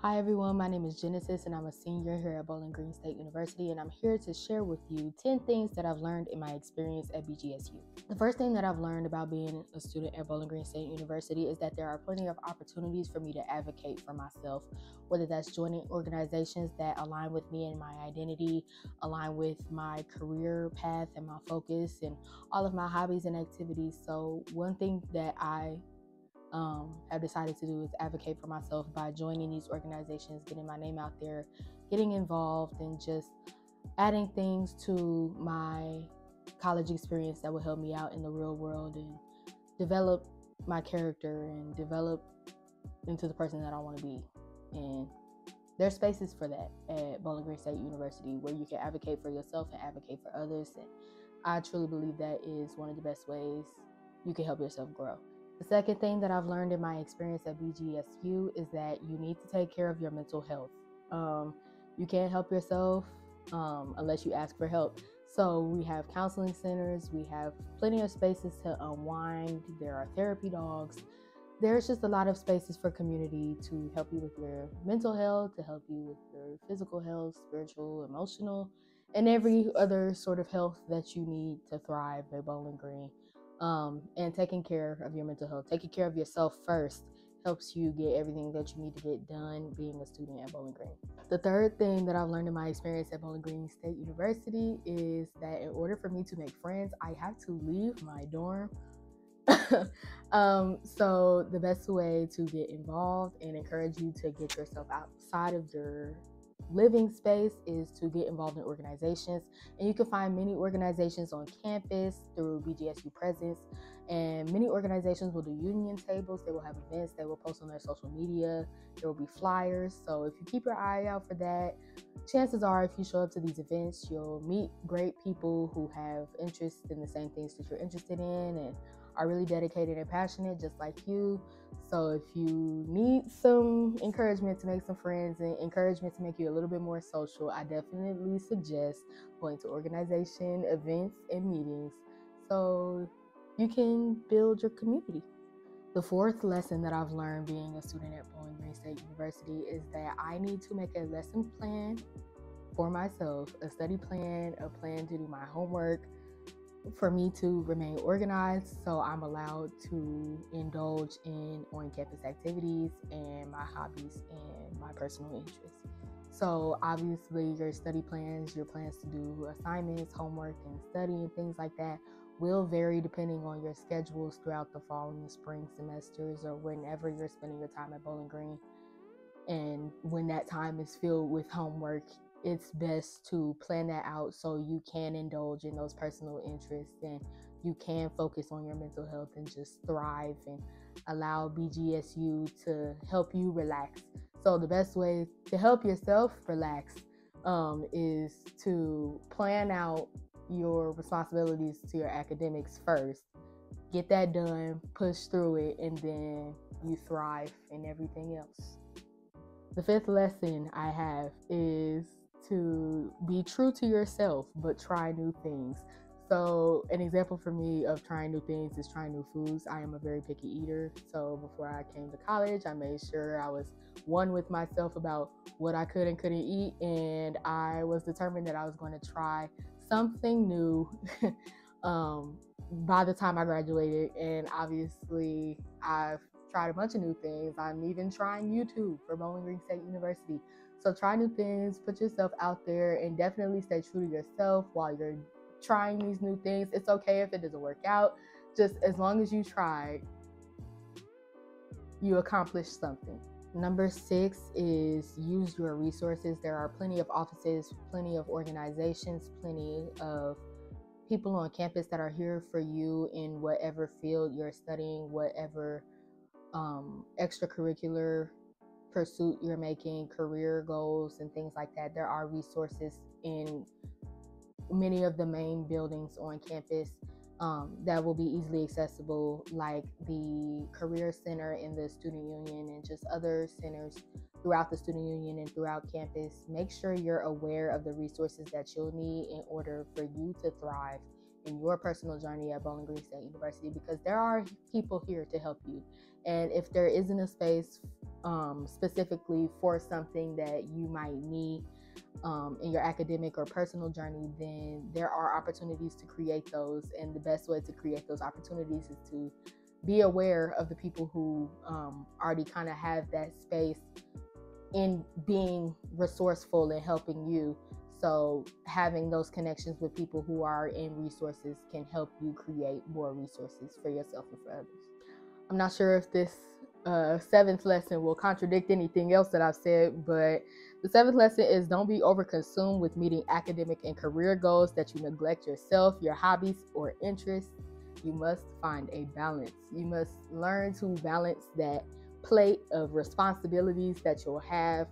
Hi everyone, my name is Genesis and I'm a senior here at Bowling Green State University, and I'm here to share with you 10 things that I've learned in my experience at BGSU. The first thing that I've learned about being a student at Bowling Green State University is that there are plenty of opportunities for me to advocate for myself, whether that's joining organizations that align with me and my identity, align with my career path and my focus and all of my hobbies and activities. So one thing that I have decided to do is advocate for myself by joining these organizations, getting my name out there, getting involved, and just adding things to my college experience that will help me out in the real world and develop my character and develop into the person that I want to be. And there's spaces for that at Bowling Green State University where you can advocate for yourself and advocate for others. And I truly believe that is one of the best ways you can help yourself grow. The second thing that I've learned in my experience at BGSU is that you need to take care of your mental health. You can't help yourself unless you ask for help. So we have counseling centers, we have plenty of spaces to unwind, there are therapy dogs. There's just a lot of spaces for community to help you with your mental health, to help you with your physical health, spiritual, emotional, and every other sort of health that you need to thrive at Bowling Green. And taking care of your mental health, taking care of yourself first, helps you get everything that you need to get done being a student at Bowling Green. The third thing that I've learned in my experience at Bowling Green State University is that in order for me to make friends, I have to leave my dorm. So the best way to get involved and encourage you to get yourself outside of your living space is to get involved in organizations, and you can find many organizations on campus through BGSU Presence, and many organizations will do union tables, they will have events, they will post on their social media, there will be flyers. So if you keep your eye out for that, chances are if you show up to these events, you'll meet great people who have interest in the same things that you're interested in and are really dedicated and passionate just like you. So if you need some encouragement to make some friends and encouragement to make you a little bit more social, I definitely suggest going to organization events and meetings so you can build your community. The fourth lesson that I've learned being a student at Bowling Green State University is that I need to make a lesson plan for myself, a study plan, a plan to do my homework, for me to remain organized, so I'm allowed to indulge in on-campus activities and my hobbies and my personal interests. So obviously your study plans, your plans to do assignments, homework, and study and things like that will vary depending on your schedules throughout the fall and the spring semesters or whenever you're spending your time at Bowling Green. And when that time is filled with homework, it's best to plan that out so you can indulge in those personal interests and you can focus on your mental health and just thrive and allow BGSU to help you relax. So the best way to help yourself relax is to plan out your responsibilities to your academics first. Get that done, push through it, and then you thrive in everything else. The fifth lesson I have is to be true to yourself, but try new things. So an example for me of trying new things is trying new foods. I am a very picky eater. So before I came to college, I made sure I was one with myself about what I could and couldn't eat. And I was determined that I was going to try something new by the time I graduated. And obviously I've tried a bunch of new things. I'm even trying YouTube for Bowling Green State University. So try new things, put yourself out there, and definitely stay true to yourself while you're trying these new things. It's okay if it doesn't work out. Just as long as you tried, you accomplished something. Number 6 is use your resources. There are plenty of offices, plenty of organizations, plenty of people on campus that are here for you in whatever field you're studying, whatever extracurricular pursuit you're making, career goals and things like that. There are resources in many of the main buildings on campus that will be easily accessible, like the career center in the student union and just other centers throughout the student union and throughout campus. Make sure you're aware of the resources that you'll need in order for you to thrive in your personal journey at Bowling Green State University, because there are people here to help you. And if there isn't a space specifically for something that you might need in your academic or personal journey, then there are opportunities to create those. And the best way to create those opportunities is to be aware of the people who already kind of have that space in being resourceful and helping you. So having those connections with people who are in resources can help you create more resources for yourself and for others. I'm not sure if this seventh lesson will contradict anything else that I've said, but the seventh lesson is don't be overconsumed with meeting academic and career goals that you neglect yourself, your hobbies, or interests. You must find a balance. You must learn to balance that plate of responsibilities that you'll have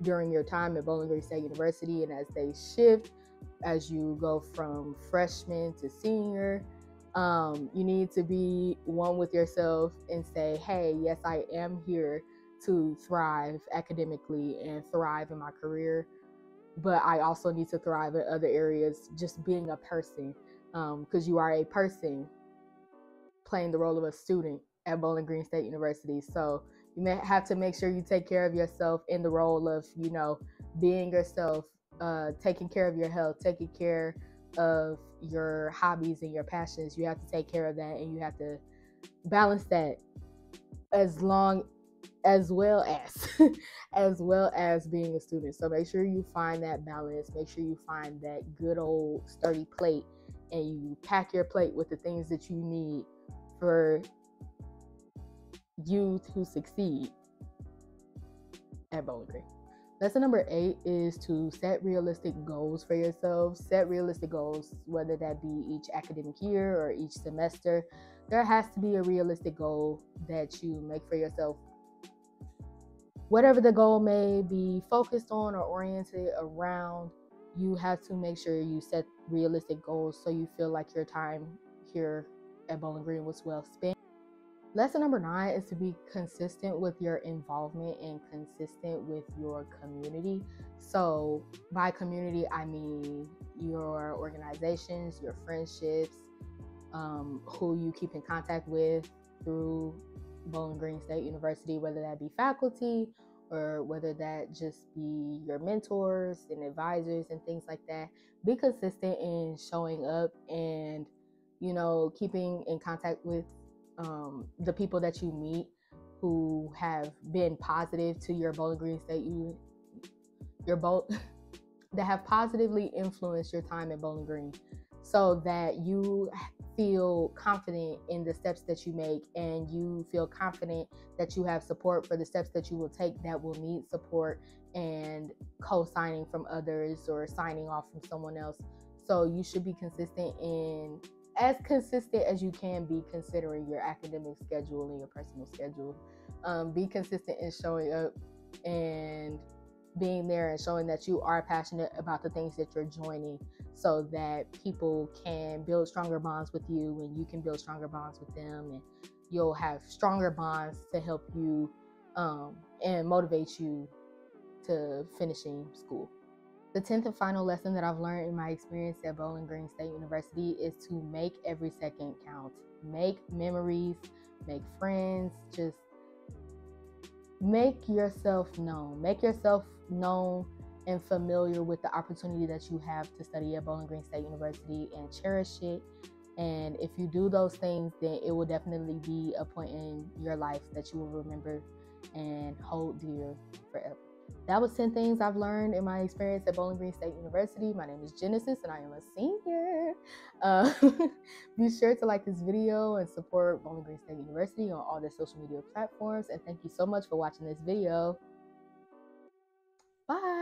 during your time at Bowling Green State University, and as they shift, as you go from freshman to senior, you need to be one with yourself and say, hey, yes, I am here to thrive academically and thrive in my career, but I also need to thrive in other areas, just being a person, because you are a person playing the role of a student at Bowling Green State University. So you may have to make sure you take care of yourself in the role of, being yourself, taking care of your health, taking care of your hobbies and your passions. You have to take care of that, and you have to balance that as well as being a student. So make sure you find that balance. Make sure you find that good old sturdy plate, and you pack your plate with the things that you need for you to succeed at Bowling Green. Lesson number 8 is to set realistic goals for yourself. Set realistic goals, whether that be each academic year or each semester. There has to be a realistic goal that you make for yourself. Whatever the goal may be focused on or oriented around, you have to make sure you set realistic goals so you feel like your time here at Bowling Green was well spent. Lesson number 9 is to be consistent with your involvement and consistent with your community. So by community, I mean your organizations, your friendships, who you keep in contact with through Bowling Green State University, whether that be faculty or whether that just be your mentors and advisors and things like that. Be consistent in showing up and, keeping in contact with the people that you meet who have been positive to your Bowling Green State, that have positively influenced your time at Bowling Green, so that you feel confident in the steps that you make, and you feel confident that you have support for the steps that you will take that will need support and co-signing from others or signing off from someone else. So you should be as consistent as you can be, considering your academic schedule and your personal schedule. Be consistent in showing up and being there and showing that you are passionate about the things that you're joining, so that people can build stronger bonds with you and you can build stronger bonds with them, and you'll have stronger bonds to help you and motivate you to finishing school. The 10th and final lesson that I've learned in my experience at Bowling Green State University is to make every second count. Make memories, make friends, just make yourself known. Make yourself known and familiar with the opportunity that you have to study at Bowling Green State University, and cherish it. And if you do those things, then it will definitely be a point in your life that you will remember and hold dear forever. That was 10 things I've learned in my experience at Bowling Green State University. My name is Genesis and I am a senior. Be sure to like this video and support Bowling Green State University on all their social media platforms. And thank you so much for watching this video. Bye.